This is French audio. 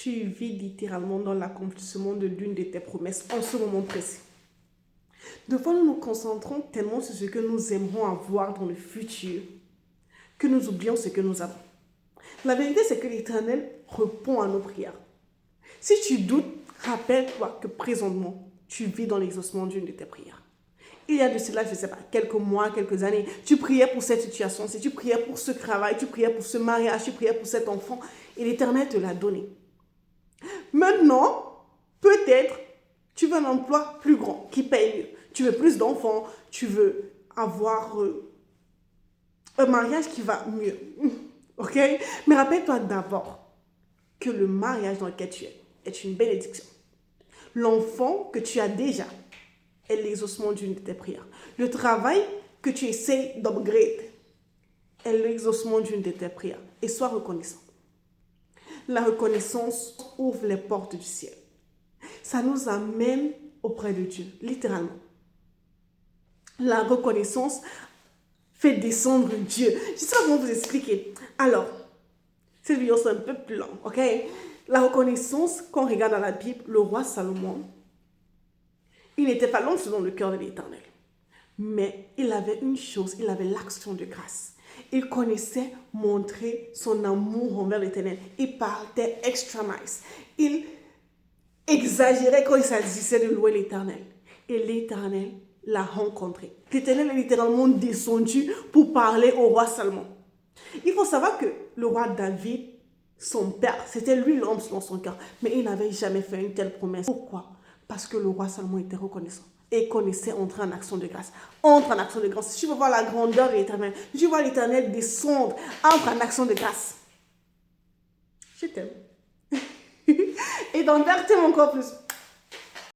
tu vis littéralement dans l'accomplissement de l'une de tes promesses en ce moment précis. Des fois, nous nous concentrons tellement sur ce que nous aimerons avoir dans le futur que nous oublions ce que nous avons. La vérité, c'est que l'Éternel répond à nos prières. Si tu doutes, rappelle-toi que présentement, tu vis dans l'exaucement d'une de tes prières. Il y a de cela, je ne sais pas, quelques mois, quelques années, tu priais pour cette situation, si tu priais pour ce travail, tu priais pour ce mariage, tu priais pour cet enfant, et l'Éternel te l'a donné. Maintenant, peut-être, tu veux un emploi plus grand, qui paye mieux. Tu veux plus d'enfants, tu veux avoir un mariage qui va mieux. Ok? Mais rappelle-toi d'abord que le mariage dans lequel tu es est une bénédiction. L'enfant que tu as déjà est l'exaucement d'une de tes prières. Le travail que tu essaies d'upgrade est l'exaucement d'une de tes prières. Et sois reconnaissant. La reconnaissance ouvre les portes du ciel. Ça nous amène auprès de Dieu, littéralement. La reconnaissance fait descendre Dieu. Je ne sais pas comment vous expliquer. Alors, cette vidéo c'est un peu plus long, ok? La reconnaissance, quand on regarde dans la Bible, le roi Salomon, il n'était pas long selon le cœur de l'Éternel. Mais il avait une chose, il avait l'action de grâce. Il connaissait montrer son amour envers l'Éternel. Il partait extra nice. Il exagérait quand il s'agissait de louer l'Éternel. Et l'Éternel l'a rencontré. L'Éternel est littéralement descendu pour parler au roi Salomon. Il faut savoir que le roi David, son père, c'était lui l'homme selon son cœur. Mais il n'avait jamais fait une telle promesse. Pourquoi? Parce que le roi Salomon était reconnaissant. Et connaissait entrer en action de grâce. Entre en action de grâce. Si tu veux voir la grandeur de l'Éternel, si tu vois l'Éternel descendre, entre en action de grâce. Je t'aime. Et donc, t'aimes encore plus.